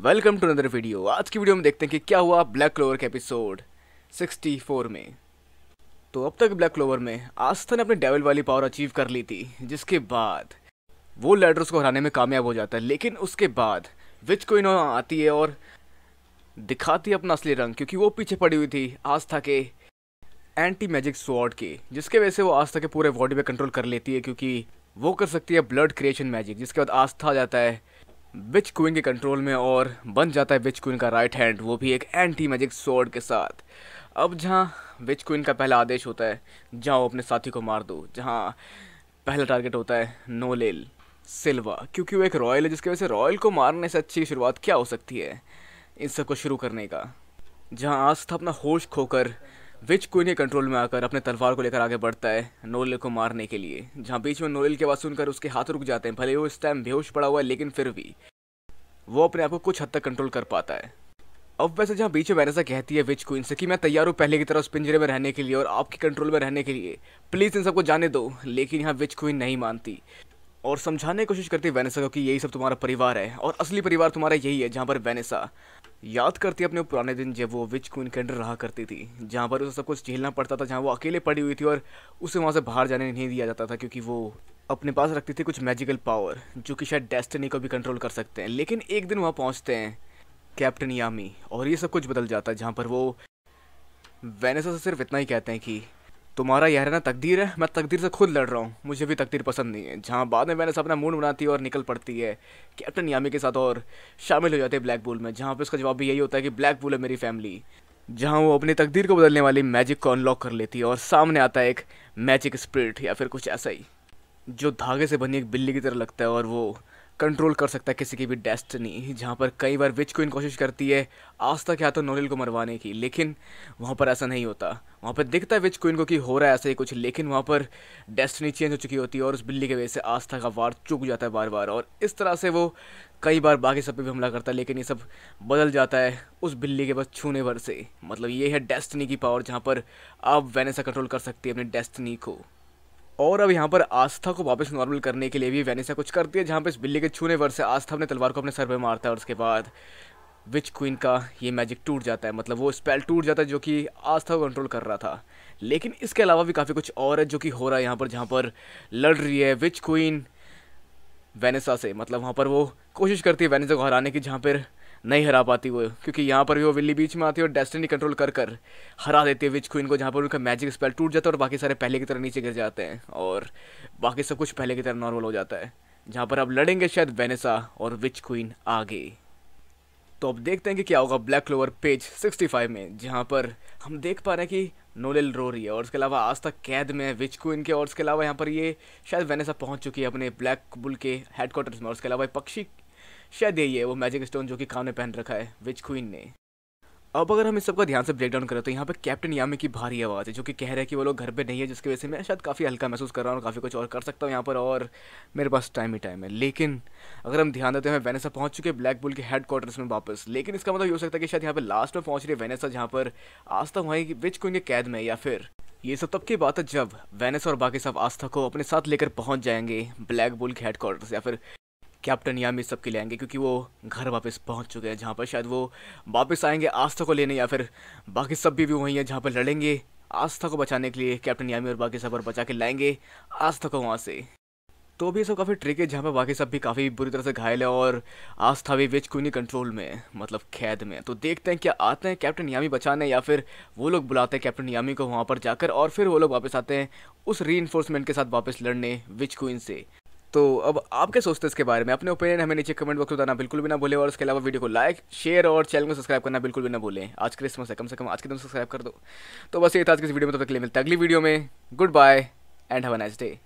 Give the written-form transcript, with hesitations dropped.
Welcome to another video. आज की video में देखते हैं कि क्या हुआ ब्लैक क्लोवर के एपिसोड 64 में। तो अब तक ब्लैक क्लोवर में आस्था ने अपनी डेविल वाली पावर अचीव कर ली थी, जिसके बाद वो लैडर्स को हराने में कामयाब हो जाता है। लेकिन उसके बाद विच क्वीन आती है और दिखाती है अपना असली रंग, क्योंकि वो पीछे पड़ी हुई थी आस्था के एंटी मैजिक स्वॉर्ड के, जिसके वजह से वो आस्था के पूरे बॉडी पे कंट्रोल कर लेती है, क्योंकि वो कर सकती है ब्लड क्रिएशन मैजिक। जिसके बाद आस्था आ जाता है विच क्वीन के कंट्रोल में और बन जाता है विच क्वीन का राइट हैंड, वो भी एक एंटी मैजिक स्वॉर्ड के साथ। अब जहाँ विच क्वीन का पहला आदेश होता है, जाओ अपने साथी को मार दो, जहाँ पहला टारगेट होता है नोलेल सिल्वा, क्योंकि वो एक रॉयल है, जिसकी वजह से रॉयल को मारने से अच्छी शुरुआत क्या हो सकती है इन सबको शुरू करने का। जहाँ आस्था अपना होश खोकर विच क्वीन के कंट्रोल में आकर अपने तलवार को लेकर आगे बढ़ता है नोलेल को मारने के लिए। जहाँ बीच में नोलेल की आवाज़ सुनकर उसके हाथ रुक जाते हैं, भले वो इस टाइम बेहोश पड़ा हुआ है, लेकिन फिर भी वो अपने आप को कुछ हद तक कंट्रोल कर पाता है। अब वैसे जहाँ बीच में वैनेसा कहती है विच क्वीन से कि मैं तैयार हूँ पहले की तरह उस पिंजरे में रहने के लिए और आपके कंट्रोल में रहने के लिए, प्लीज़ इन सबको जाने दो। लेकिन यहाँ विच क्वीन नहीं मानती और समझाने की कोशिश करती है वैनेसा को कि यही सब तुम्हारा परिवार है और असली परिवार तुम्हारा यही है। जहाँ पर वैनेसा याद करती है अपने पुराने दिन जब वो विच क्वीन के अंडर रहा करती थी, जहाँ पर उसे सब कुछ झेलना पड़ता था, जहाँ वो अकेले पड़ी हुई थी और उसे वहाँ से बाहर जाने नहीं दिया जाता था, क्योंकि वो अपने पास रखती थी कुछ मैजिकल पावर जो कि शायद डेस्टिनी को भी कंट्रोल कर सकते हैं। लेकिन एक दिन वहाँ पहुँचते हैं कैप्टन यामी और ये सब कुछ बदल जाता है, जहाँ पर वो वैनेसा से सिर्फ इतना ही कहते हैं कि तुम्हारा यह रहना तकदीर है, मैं तकदीर से खुद लड़ रहा हूँ, मुझे भी तकदीर पसंद नहीं है। जहाँ बाद में वैनेसा अपना मूड बनाती है और निकल पड़ती है कैप्टन यामी के साथ और शामिल हो जाते हैं ब्लैक बुल में, जहाँ पे उसका जवाब भी यही होता है कि ब्लैक बुल है मेरी फैमिली। जहाँ वो अपनी तकदीर को बदलने वाली मैजिक को अनलॉक कर लेती है और सामने आता है एक मैजिक स्पिरिट या फिर कुछ ऐसा ही, जो धागे से बनी एक बिल्ली की तरह लगता है और वो कंट्रोल कर सकता है किसी की भी डेस्टिनी। जहाँ पर कई बार विच क्वीन कोशिश करती है आस्था के हाथों नोलेल को मरवाने की, लेकिन वहाँ पर ऐसा नहीं होता। वहाँ पर दिखता है विच क्वीन को कि हो रहा है ऐसा ही कुछ, लेकिन वहाँ पर डेस्टिनी चेंज हो चुकी होती है और उस बिल्ली की वजह से आस्था का वार चूक जाता है बार बार, और इस तरह से वो कई बार बाकी सब पे भी हमला करता है। लेकिन ये सब बदल जाता है उस बिल्ली के बस छूने भर से। मतलब ये है डेस्टिनी की पावर, जहाँ पर आप वैनेसा कंट्रोल कर सकती है अपनी डेस्टिनी को। और अब यहाँ पर आस्था को वापस नॉर्मल करने के लिए भी वैनेसा कुछ करती है, जहाँ पे इस बिल्ली के छूने भर से आस्था अपने तलवार को अपने सर पे मारता है और उसके बाद विच क्वीन का ये मैजिक टूट जाता है, मतलब वो स्पेल टूट जाता है जो कि आस्था को कंट्रोल कर रहा था। लेकिन इसके अलावा भी काफ़ी कुछ और है जो कि हो रहा है यहाँ पर, जहाँ पर लड़ रही है विच क्वीन वैनेसा से। मतलब वहाँ पर वो कोशिश करती है वैनेसा को हराने की, जहाँ पर नहीं हरा पाती वो, क्योंकि यहाँ पर भी वो विल्ली बीच में आती है और डेस्टिनी कंट्रोल कर कर हरा देती है विच क्वीन को, जहाँ पर उनका मैजिक स्पेल टूट जाता है और बाकी सारे पहले की तरह नीचे गिर जाते हैं और बाकी सब कुछ पहले की तरह नॉर्मल हो जाता है। जहाँ पर अब लड़ेंगे शायद वैनेसा और विच क्वीन आगे। तो अब देखते हैं कि क्या होगा ब्लैक क्लोवर पेज 65 में, जहाँ पर हम देख पा रहे हैं कि नोलेल रो रही है और उसके अलावा आज तक कैद में है विच क्वीन के, और उसके अलावा यहाँ पर ये शायद वैनेसा पहुँच चुकी है अपने ब्लैक बुल के हेडक्वार्टर्स में, और उसके अलावा पक्षी शायद यही है वो मैजिक स्टोन जो कि कान में पहन रखा है विच क्वीन ने। अब अगर हम इस सबका ध्यान से ब्रेक डाउन करें तो यहाँ पे कैप्टन यामी की भारी आवाज़ है जो कि कह रहा है कि वो लोग घर पे नहीं है, जिसकी वजह से मैं शायद काफ़ी हल्का महसूस कर रहा हूँ और काफ़ी कुछ और कर सकता हूँ यहाँ पर, और मेरे पास टाइम ही टाइम है। लेकिन अगर हम ध्यान देते हैं वैनेसा पहुँच चुके हैं ब्लैक बुल के हेडक्वार्टर्स में वापस, लेकिन इसका मतलब ये हो सकता है कि शायद यहाँ पे लास्ट में पहुँच रही है वैनेसा, जहाँ पर आस्था वहीं विच क्वीन के कैद में, या फिर ये सब तब की बात है जब वैनेसा और बाकी सब आस्था को अपने साथ लेकर पहुँच जाएंगे ब्लैक बुल के हेडक्वार्टर्स, या फिर कैप्टन यामी सब के ले आएंगे, क्योंकि वो घर वापस पहुंच चुके हैं, जहाँ पर शायद वो वापस आएंगे आस्था को लेने, या फिर बाकी सब भी वहीं हैं जहाँ पर लड़ेंगे आस्था को बचाने के लिए। कैप्टन यामी और बाकी सब और बचा के लाएंगे आस्था को वहाँ से। तो भी सब काफ़ी ट्रिक है, जहाँ पर बाकी सब भी काफ़ी बुरी तरह से घायल है और आस्था भी विच क्वीन कंट्रोल में, मतलब कैद में। तो देखते हैं क्या आते हैं कैप्टन यामी बचाने, या फिर वो लोग बुलाते हैं कैप्टन यामी को वहाँ पर जाकर और फिर वो लोग वापस आते हैं उस री के साथ वापस लड़ने विच क्वीन से। तो अब आप क्या सोचते हैं इसके बारे में? अपने ओपिनियन हमें नीचे कमेंट बॉक्स में बताना बिल्कुल भी ना भूलें, और उसके अलावा वीडियो को लाइक शेयर और चैनल को सब्सक्राइब करना बिल्कुल भी ना भूलें। आज क्रिसमस है, कम से कम आज के दिन सब्सक्राइब कर दो। तो बस ये था आज की इस वीडियो में, तो तक के लिए मिलता है अगली वीडियो में। Goodbye and have a nice day.